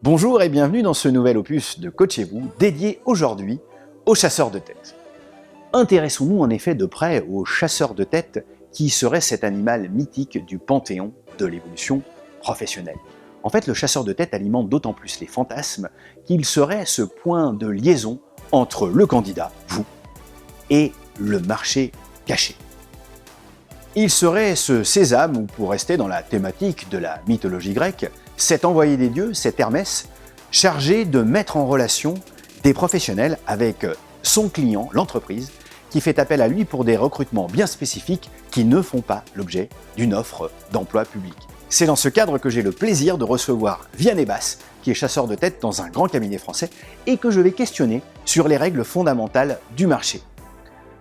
Bonjour et bienvenue dans ce nouvel opus de Coachez-vous dédié aujourd'hui aux chasseurs de tête. Intéressons-nous en effet de près aux chasseurs de tête qui serait cet animal mythique du panthéon de l'évolution professionnelle. En fait, le chasseur de tête alimente d'autant plus les fantasmes qu'il serait ce point de liaison entre le candidat, vous, et le marché caché. Il serait ce Sésame, ou pour rester dans la thématique de la mythologie grecque, cet envoyé des dieux, cet Hermès, chargé de mettre en relation des professionnels avec son client, l'entreprise, qui fait appel à lui pour des recrutements bien spécifiques qui ne font pas l'objet d'une offre d'emploi public. C'est dans ce cadre que j'ai le plaisir de recevoir Vianney Basse, qui est chasseur de tête dans un grand cabinet français, et que je vais questionner sur les règles fondamentales du marché.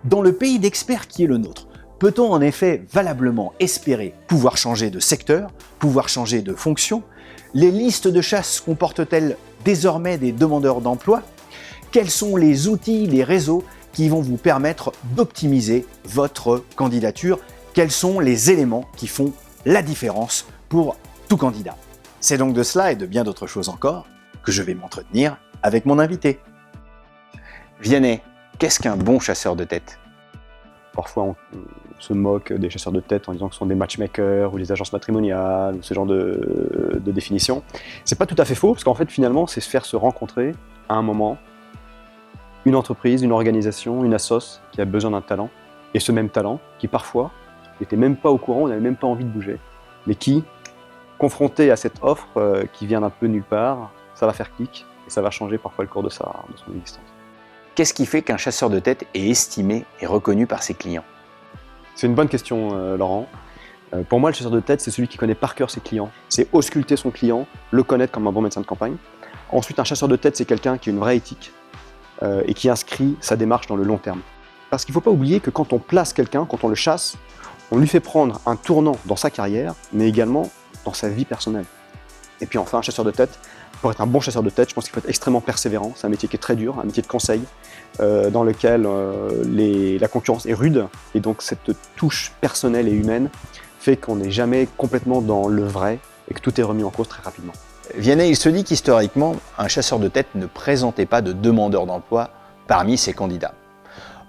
Dans le pays d'experts qui est le nôtre, peut-on en effet valablement espérer pouvoir changer de secteur, pouvoir changer de fonction? Les listes de chasse comportent-elles désormais des demandeurs d'emploi? Quels sont les outils, les réseaux qui vont vous permettre d'optimiser votre candidature? Quels sont les éléments qui font la différence pour tout candidat? C'est donc de cela et de bien d'autres choses encore que je vais m'entretenir avec mon invité. Vianney, qu'est-ce qu'un bon chasseur de tête? Parfois, on se moque des chasseurs de tête en disant que ce sont des matchmakers ou des agences matrimoniales ou ce genre de définition. C'est pas tout à fait faux, parce qu'en fait, finalement, c'est se faire se rencontrer à un moment une entreprise, une organisation, une assoce qui a besoin d'un talent, et ce même talent qui parfois n'était même pas au courant, on n'avait même pas envie de bouger, mais qui, confronté à cette offre qui vient d'un peu nulle part, ça va faire clic et ça va changer parfois le cours de son existence. Qu'est-ce qui fait qu'un chasseur de tête est estimé et reconnu par ses clients? C'est une bonne question, Laurent. Pour moi, le chasseur de tête, c'est celui qui connaît par cœur ses clients. C'est ausculter son client, le connaître comme un bon médecin de campagne. Ensuite, un chasseur de tête, c'est quelqu'un qui a une vraie éthique et qui inscrit sa démarche dans le long terme. Parce qu'il ne faut pas oublier que quand on place quelqu'un, quand on le chasse, on lui fait prendre un tournant dans sa carrière, mais également dans sa vie personnelle. Et puis enfin, un chasseur de tête, pour être un bon chasseur de tête, je pense qu'il faut être extrêmement persévérant. C'est un métier qui est très dur, un métier de conseil, dans lequel la concurrence est rude. Et donc cette touche personnelle et humaine fait qu'on n'est jamais complètement dans le vrai et que tout est remis en cause très rapidement. Vianney, il se dit qu'historiquement, un chasseur de tête ne présentait pas de demandeurs d'emploi parmi ses candidats.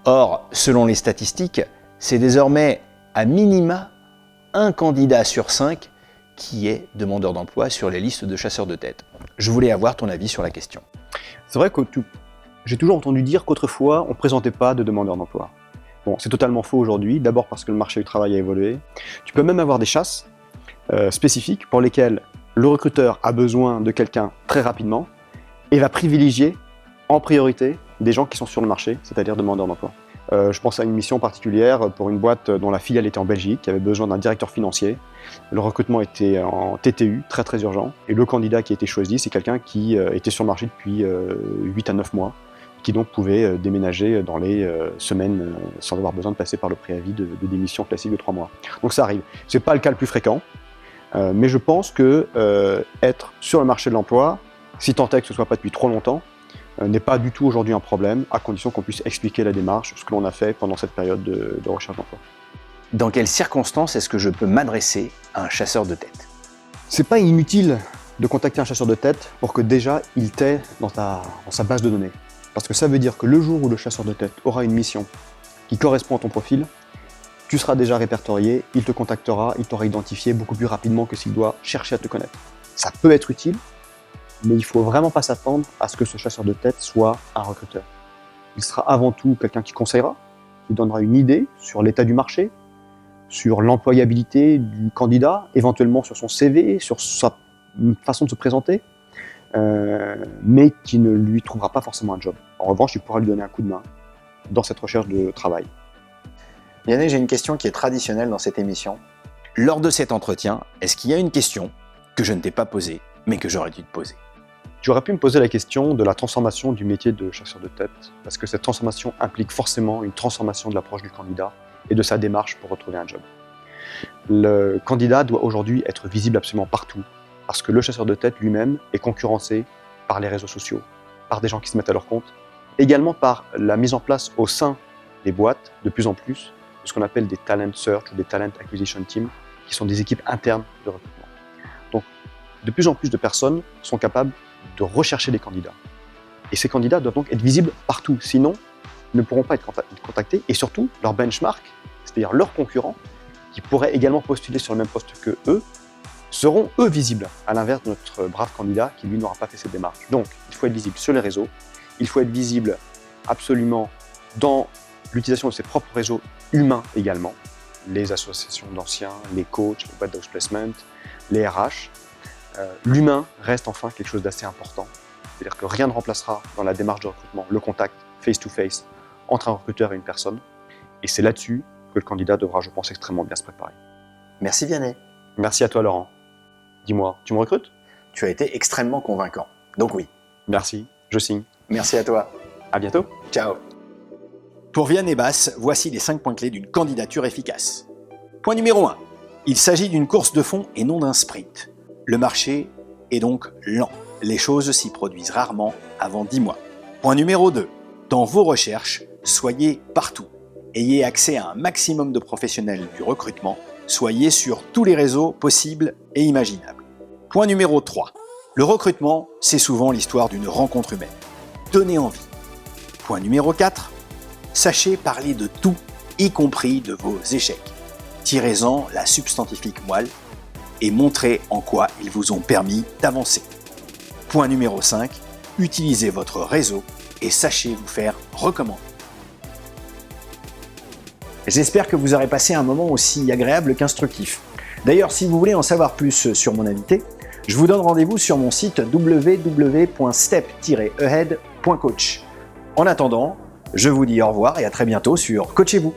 Or, selon les statistiques, c'est désormais à minima un candidat sur 5 qui est demandeur d'emploi sur les listes de chasseurs de tête. Je voulais avoir ton avis sur la question. C'est vrai que j'ai toujours entendu dire qu'autrefois, on ne présentait pas de demandeurs d'emploi. Bon, c'est totalement faux aujourd'hui, d'abord parce que le marché du travail a évolué. Tu peux même avoir des chasses spécifiques pour lesquelles le recruteur a besoin de quelqu'un très rapidement et va privilégier en priorité des gens qui sont sur le marché, c'est-à-dire demandeurs d'emploi. Je pense à une mission particulière pour une boîte dont la filiale était en Belgique, qui avait besoin d'un directeur financier. Le recrutement était en TTU, très très urgent. Et le candidat qui a été choisi, c'est quelqu'un qui était sur le marché depuis 8 à 9 mois, qui donc pouvait déménager dans les semaines sans avoir besoin de passer par le préavis de démission classique de 3 mois. Donc ça arrive. Ce n'est pas le cas le plus fréquent, mais je pense que être sur le marché de l'emploi, si tant est que ce ne soit pas depuis trop longtemps, n'est pas du tout aujourd'hui un problème, à condition qu'on puisse expliquer la démarche, ce que l'on a fait pendant cette période de recherche d'emploi. Dans quelles circonstances est-ce que je peux m'adresser à un chasseur de tête? C'est pas inutile de contacter un chasseur de tête pour que déjà il t'ait dans sa base de données. Parce que ça veut dire que le jour où le chasseur de tête aura une mission qui correspond à ton profil, tu seras déjà répertorié, il te contactera, il t'aura identifié beaucoup plus rapidement que s'il doit chercher à te connaître. Ça peut être utile, mais il ne faut vraiment pas s'attendre à ce que ce chasseur de tête soit un recruteur. Il sera avant tout quelqu'un qui conseillera, qui donnera une idée sur l'état du marché, sur l'employabilité du candidat, éventuellement sur son CV, sur sa façon de se présenter, mais qui ne lui trouvera pas forcément un job. En revanche, il pourra lui donner un coup de main dans cette recherche de travail. Vianney, j'ai une question qui est traditionnelle dans cette émission. Lors de cet entretien, est-ce qu'il y a une question que je ne t'ai pas posée, mais que j'aurais dû te poser? Tu aurais pu me poser la question de la transformation du métier de chasseur de tête, parce que cette transformation implique forcément une transformation de l'approche du candidat et de sa démarche pour retrouver un job. Le candidat doit aujourd'hui être visible absolument partout, parce que le chasseur de tête lui-même est concurrencé par les réseaux sociaux, par des gens qui se mettent à leur compte, également par la mise en place au sein des boîtes, de plus en plus, de ce qu'on appelle des talent search ou des talent acquisition teams, qui sont des équipes internes de recrutement. Donc, de plus en plus de personnes sont capables de rechercher des candidats. Et ces candidats doivent donc être visibles partout, sinon ils ne pourront pas être contactés. Et surtout, leur benchmark, c'est-à-dire leurs concurrents, qui pourraient également postuler sur le même poste que eux, seront eux visibles, à l'inverse de notre brave candidat qui lui n'aura pas fait cette démarche. Donc, il faut être visible sur les réseaux, il faut être visible absolument dans l'utilisation de ses propres réseaux humains également, les associations d'anciens, les coachs, les boîtes d'house placement, les RH. L'humain reste enfin quelque chose d'assez important, c'est-à-dire que rien ne remplacera dans la démarche de recrutement le contact face-to-face entre un recruteur et une personne, et c'est là-dessus que le candidat devra, je pense, extrêmement bien se préparer. Merci Vianney. Merci à toi Laurent. Dis-moi, tu me recrutes? Tu as été extrêmement convaincant. Donc oui. Merci, je signe. Merci à toi. À bientôt. Ciao. Pour Vianney Bass, voici les 5 points clés d'une candidature efficace. Point numéro 1. Il s'agit d'une course de fond et non d'un sprint. Le marché est donc lent. Les choses s'y produisent rarement avant 10 mois. Point numéro 2. Dans vos recherches, soyez partout. Ayez accès à un maximum de professionnels du recrutement. Soyez sur tous les réseaux possibles et imaginables. Point numéro 3. Le recrutement, c'est souvent l'histoire d'une rencontre humaine. Donnez envie. Point numéro 4. Sachez parler de tout, y compris de vos échecs. Tirez-en la substantifique moelle et montrez en quoi ils vous ont permis d'avancer. Point numéro 5. Utilisez votre réseau et sachez vous faire recommander. J'espère que vous aurez passé un moment aussi agréable qu'instructif. D'ailleurs, si vous voulez en savoir plus sur mon invité, je vous donne rendez-vous sur mon site www.step-ahead.coach. En attendant, je vous dis au revoir et à très bientôt sur Coachez-vous.